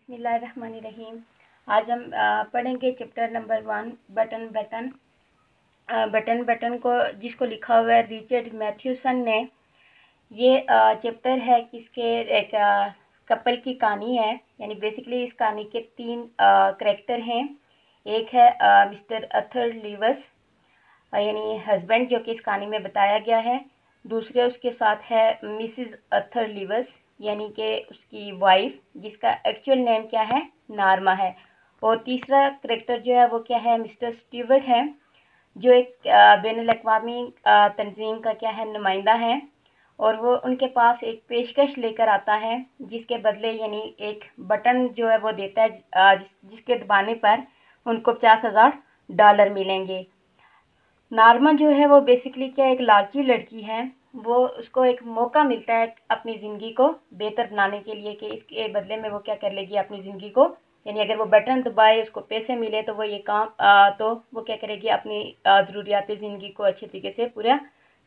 बिस्मिल्लाहिर्रहमानिर्रहीम। आज हम पढ़ेंगे चैप्टर नंबर 1 बटन को जिसको लिखा हुआ है रिचर्ड मैथ्यूसन ने। ये चैप्टर है किसके एक कपल की कहानी है, यानी बेसिकली इस कहानी के 3 करैक्टर हैं। एक है मिस्टर अर्थर लीवस, यानी हस्बैंड जो कि इस कहानी में बताया गया है। दूसरे उसके साथ है मिसिज अर्थर लीवस, यानी कि उसकी वाइफ, जिसका एक्चुअल नेम क्या है, नार्मा है। और तीसरा करैक्टर जो है वो क्या है, मिस्टर स्टीवर्ट है, जो एक बैनुल-अक़वामी तंजीम का क्या है, नुमाइंदा है। और वो उनके पास एक पेशकश लेकर आता है, जिसके बदले यानी एक बटन जो है वो देता है, जिसके दबाने पर उनको $50,000 मिलेंगे। नार्मा जो है वो बेसिकली क्या एक लालची लड़की है। वो उसको एक मौका मिलता है अपनी ज़िंदगी को बेहतर बनाने के लिए कि इसके बदले में वो क्या कर लेगी अपनी ज़िंदगी को, यानी अगर वो बटन दबाए उसको पैसे मिले तो वो ये काम तो वो क्या करेगी, अपनी ज़रूरियात ज़िंदगी को अच्छे तरीके से पूरा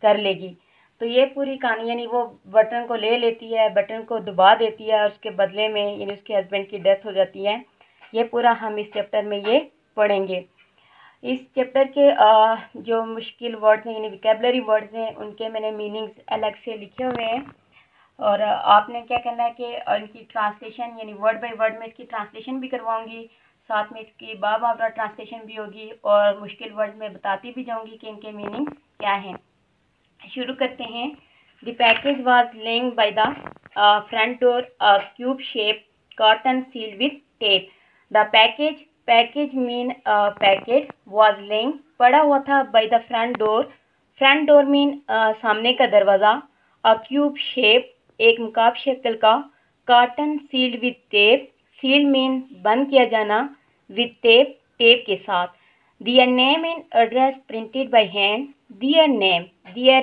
कर लेगी। तो ये पूरी कहानी यानी वो बटन को ले लेती है, बटन को दबा देती है और उसके बदले में यानी उसके हस्बैंड की डेथ हो जाती है। ये पूरा हम इस चैप्टर में ये पढ़ेंगे। इस चैप्टर के जो मुश्किल वर्ड्स हैं यानी विकेबलरी वर्ड्स हैं, उनके मैंने मीनिंग्स अलग से लिखे हुए हैं। और आपने क्या करना है कि इनकी ट्रांसलेशन यानी वर्ड बाय वर्ड में इसकी ट्रांसलेशन भी करवाऊंगी, साथ में इसकी बावरा ट्रांसलेशन भी होगी और मुश्किल वर्ड में बताती भी जाऊंगी कि इनके मीनिंग क्या हैं। शुरू करते हैं। The package was laying by the front door, cube shape cotton sealed with tape. The package mean packet, was laying पड़ा हुआ था, by the front door mean सामने का दरवाज़ा, अ क्यूब शेप एक मुकाब शक्ल का, cotton sealed with tape seal mean बंद किया जाना, विथ टेप के साथ। Their name and address printed by hand. Their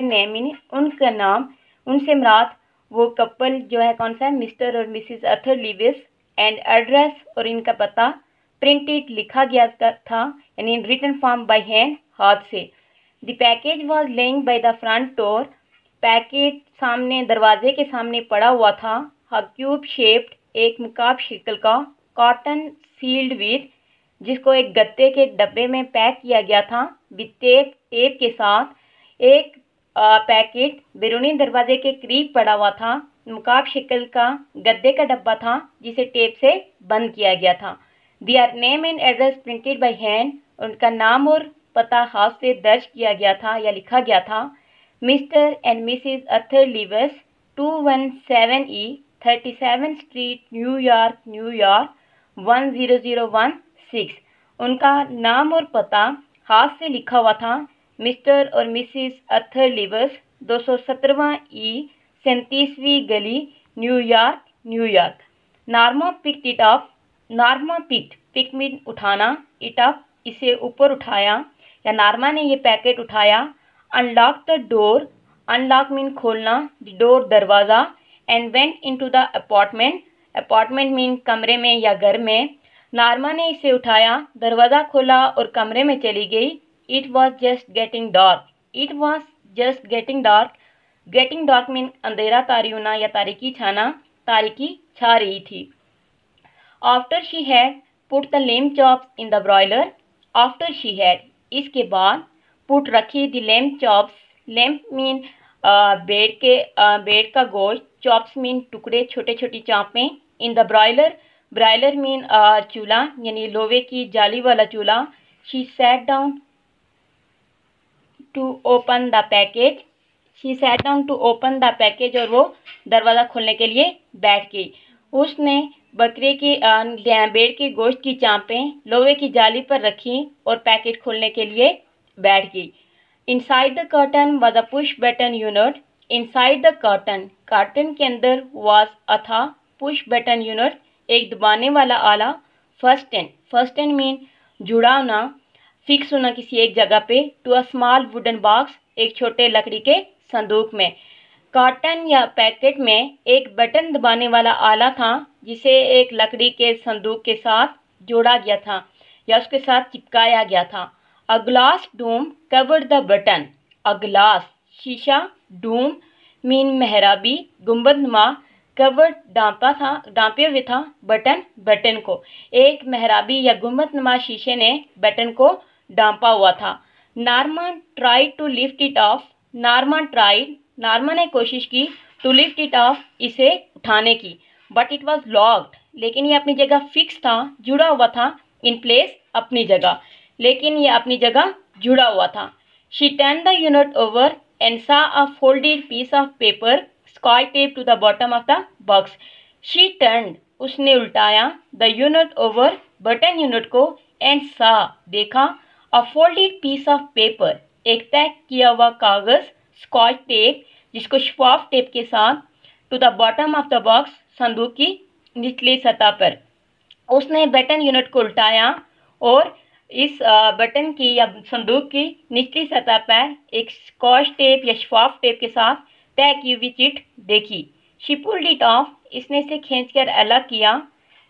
name mean उनका नाम, उनसे मुराद वो कपल जो है कौन सा है, मिस्टर और Mrs Arthur Lewis. And address और इनका पता, प्रिंटेड लिखा गया था यानी in written form by hand हाथ से। The package was laying by the front door, packet सामने दरवाजे के सामने पड़ा हुआ था। अ क्यूब शेप्ड एक मुकाब शक्ल का, कॉटन सील्ड विथ जिसको एक गत्ते के डब्बे में पैक किया गया था, विथ टेप के साथ। एक पैकेट बैरूनी दरवाजे के करीब पड़ा हुआ था, मुकाब शक्ल का गद्दे का डब्बा था जिसे टेप से बंद किया गया था। Their name and address printed by hand, उनका नाम और पता हाथ से दर्ज किया गया था या लिखा गया था। Mr and Mrs Arthur Lewis, 217E 37 street, न्यूयॉर्क 10016। उनका नाम और पता हाथ से लिखा हुआ था, मिस्टर और मिसिज अर्थर लीवस, 217E 37वीं गली, New York. नार्मा picked it up, नार्मा pick mean उठाना, इट अप इसे ऊपर उठाया, या नार्मा ने ये पैकेट उठाया। Unlock the door, unlock mean खोलना, द डोर दरवाज़ा। And went into the apartment mean कमरे में या घर में। नार्मा ने इसे उठाया, दरवाज़ा खोला और कमरे में चली गई। It was just getting dark, getting dark mean अंधेरा तारी होना या तारीकी छा रही थी। After she had put the lamb chops in the broiler, after she had इसके बाद, पुट रखी, the lamb chops, lamb mean बेड का गोश्त, चॉप्स मीन टुकड़े छोटे छोटी चाँपें, इन द ब्रॉयलर मीन चूल्हा यानी लोहे की जाली वाला चूल्हा। She sat down to open the package, और वो दरवाज़ा खोलने के लिए बैठ गई। उसने बकरे की बेड के गोश्त की चाँपें लोहे की जाली पर रखी और पैकेट खोलने के लिए बैठ गई। Inside the curtain was a push button unit, inside the curtain के अंदर वॉज था पुश बटन यूनिट एक दबाने वाला आला। फर्स्ट एंड मीन जुड़ा होना, फिक्स होना किसी एक जगह पे। To a small wooden box एक छोटे लकड़ी के संदूक में। कार्टन या पैकेट में एक बटन दबाने वाला आला था जिसे एक लकड़ी के संदूक के साथ जोड़ा गया था या उसके साथ चिपकाया गया था। A glass Doom covered the button, a glass शीशा, डूम मीन मेहराबी गुंबदनुमा, कवर्ड डांपे हुए था बटन को। एक मेहराबी या गुंबदनुमा शीशे ने बटन को डांपा हुआ था। Norman tried to lift it off. Norman ने कोशिश की टू लिफ्ट इट ऑफ, इसे उठाने की। बट इट वॉज लॉक्ड, लेकिन ये अपनी जगह फिक्स था, जुड़ा हुआ था। इन प्लेस, अपनी जगह, लेकिन ये अपनी जगह जुड़ा हुआ था। She turned the unit over and saw a folded piece of paper scotch taped to the bottom of the box. She turned, उसने उल्टाया, the unit over, button unit को, and saw, देखा, a folded piece of paper, एक तय किया हुआ कागज, scotch tape, जिसको शफाफ tape के साथ, to the bottom of the box, संदूक की निचली सतह पर। उसने बटन यूनिट को उल्टाया और इस बटन की या संदूक की निचली सतह पर एक स्कॉच टेप या शफाफ टेप के साथ तय की हुई चिट देखी। शी पुल्ड इट ऑफ, इसने इसे खींचकर अलग किया।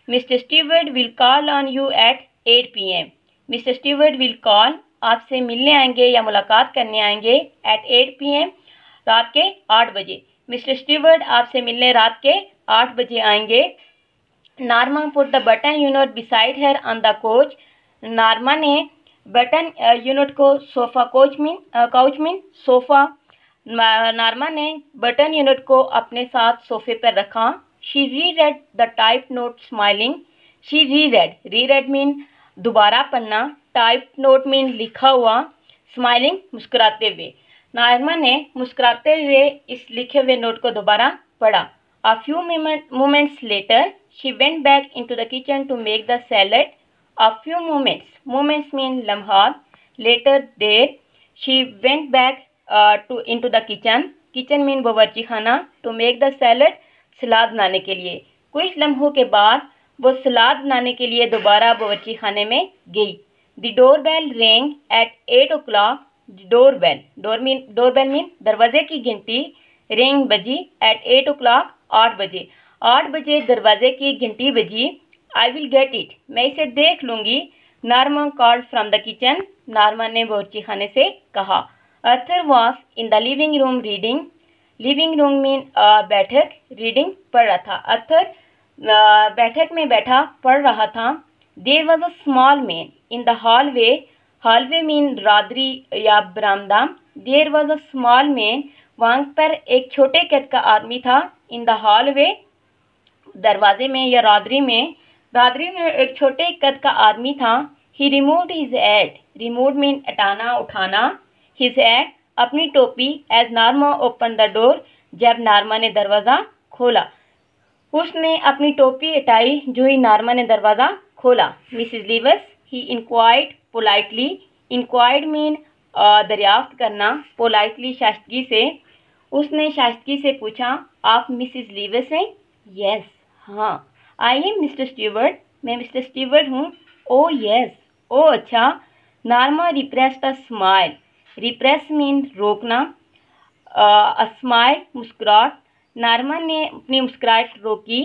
Mr Stewart will call on you at 8 PM। Mr Stewart will call, आपसे मिलने आएंगे या मुलाकात करने आएंगे, एट 8 PM, रात के 8 बजे। मिस्टर स्टीवर्ट आपसे मिलने रात के 8 बजे आएंगे। Norma put the button unit beside her on the couch. Norma ने बटन यूनिट को काउच मीन सोफा। नॉर्मा ने बटन यूनिट को अपने साथ सोफे पर रखा। She reread the type note smiling. She reread mean दोबारा पढ़ना, टाइप नोट मीन लिखा हुआ, स्माइलिंग मुस्कुराते हुए। नॉर्मा ने मुस्कुराते हुए इस लिखे हुए नोट को दोबारा पढ़ा। A few moments later she went back into the kitchen to make the salad. A few moments mean लम्हात, later देर, she went back into the kitchen mean बावर्ची खाना, to make the salad, सलाद बनाने के लिए। कुछ लम्हों के बाद वो सलाद बनाने के लिए दोबारा बावर्ची खाने में गई। The doorbell rang at 8 o'clock. Doorbell mean दरवाजे की घंटी, ring बजी, at 8 o'clock, 8 बजे। 8 बजे दरवाजे की घंटी बजी। I will get it, मैं इसे देख लूंगी। Norma called from the kitchen, Norma ने बावर्ची खाने से कहा। Arthur was in the living room reading. Living room mean बैठक, reading पढ़ रहा था। Arthur बैठक में बैठा पढ़ रहा था। There was a small man in the hallway mean रादरी या बरामदा। There was a small man, वहाँ पर एक छोटे कद का आदमी था। In the hallway, दरवाजे में या रादरी में एक छोटे कद का आदमी था। He removed his hat, removed mean हटाना, उठाना, his hat, अपनी टोपी, as Norma opened the door, जब नॉर्मा ने दरवाजा खोला। उसने अपनी टोपी हटाई जो ही नॉर्मा ने दरवाजा खोला। Mrs. Leavis, he inquired politely, inquired mean दरियाफ्त करना, politely शास्तगी से। उसने शास्तगी से पूछा, आप मिसेस लीविस हैं? Yes, हाँ। आई एम मिस्टर स्टीवर्ट, मैं मिस्टर स्टीवर्ट हूँ। ओ यस, ओ अच्छा। Norma repressed a smile. Repress mean रोकना, अ स्माइल मुस्कुराहट। नॉर्मा ने अपनी मुस्कुराहट रोकी।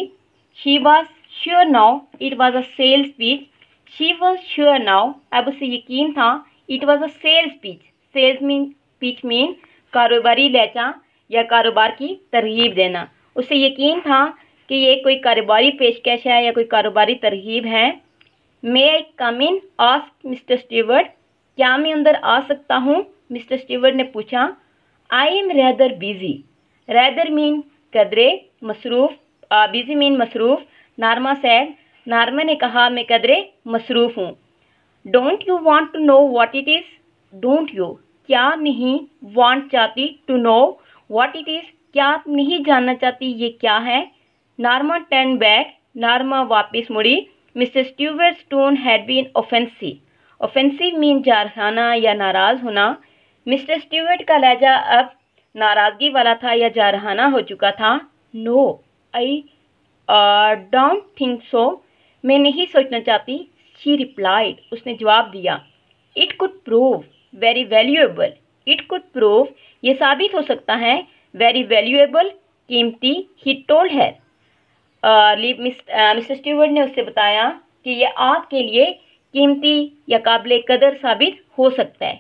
She was sure now it was a sales speech. She was sure now, अब उसे यकीन था, it was a sales speech. Sales mean speech mean कारोबारी लहजा या कारोबार की तरगीब देना। उसे यकीन था कि ये कोई कारोबारी पेशकश है या कोई कारोबारी तरगीब है। मे आई कम इन, आस्क्ड मिस्टर स्टीवर्ट, क्या मैं अंदर आ सकता हूँ? मिस्टर स्टीवर्ट ने पूछा। I am rather busy. Rather mean कदरे, मसरूफ, बिजी मीन मसरूफ। नॉर्मा सेड, नॉर्मा ने कहा, मैं कदरे मसरूफ हूँ। Don't you want to know what it is? Don't you, क्या नहीं, वांट चाहती, to know what it is, क्या नहीं जानना चाहती ये क्या है। नॉर्मा टर्न बैक, नॉर्मा वापस मुड़ी। Mr Stewart's tone had been offensive. Offensive mean जारखाना या नाराज होना। मिस्टर स्टीवर्ट का लहजा अब नाराजगी वाला था या जारहाना हो चुका था। No I don't think so, मैं नहीं सोचना चाहती। शी रिप्लाइड, उसने जवाब दिया। It could prove very valuable. It could prove, ये साबित हो सकता है, वेरी वैल्यूएबल, कीमती। ही टोल्ड है, मिस्टर स्टीवर्ट ने उससे बताया कि यह आपके लिए कीमती या काबिल कदर साबित हो सकता है।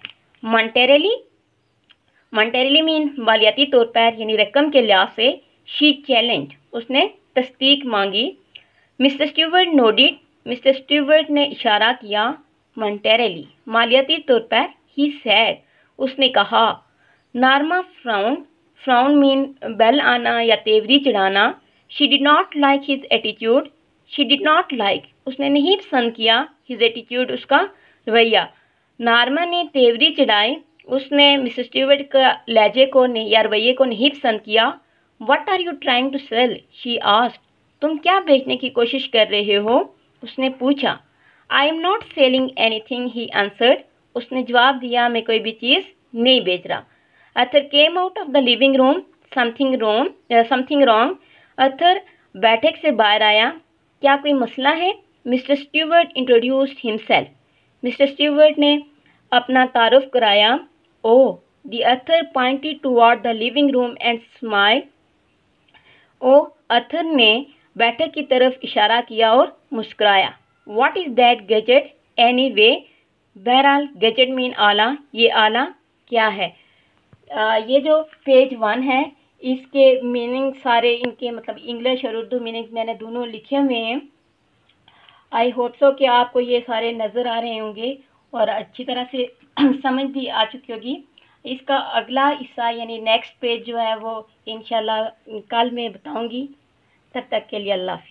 मॉनेटरीली मीन मालियाती तौर पर यानी रकम के लिहाज से। शी चैलेंज, उसने तस्दीक मांगी। मिस्टर स्टीवर्ट नोडिड, मिस्टर स्टीवर्ट ने इशारा किया। मॉनेटरीली, मालियाती तौर पर। ही सेड, उसने कहा। नॉर्मा फ्राउन, फ्राउन मीन बेल आना या तेवरी चढ़ाना। She did not like his attitude, she did not like, उसने नहीं पसंद किया, हिज एटीट्यूड, उसका रवैया। नॉर्मा ने तेवरी चढ़ाई, उसने मिसेस स्टीवर्ट का लहजे को या रवैये को नहीं पसंद किया। What are you trying to sell, she asked, तुम क्या बेचने की कोशिश कर रहे हो, उसने पूछा। I am not selling anything, he answered, उसने जवाब दिया, मैं कोई भी चीज़ नहीं बेच रहा। Arthur came out of the living room, something wrong, Arthur बैठक से बाहर आया। क्या कोई मसला है? Mr Stewart introduced himself, Mr Stewart ने अपना तारुफ कराया। Oh, the Arthur pointed toward the living room and smiled, oh, Arthur ने बैठक की तरफ इशारा किया और मुस्कुराया। What is that gadget anyway, बहरहाल गैजेट मीन आला, ये आला क्या है। ये जो पेज 1 है इसके मीनिंग सारे इनके मतलब इंग्लिश और उर्दू मीनिंग मैंने दोनों लिखे हुए हैं। आई होप सो कि आपको ये सारे नज़र आ रहे होंगे और अच्छी तरह से समझ भी आ चुकी होगी। इसका अगला हिस्सा यानी नेक्स्ट पेज जो है वो इंशाल्लाह कल मैं बताऊंगी। तब तक के लिए अल्लाह हाफ़िज़।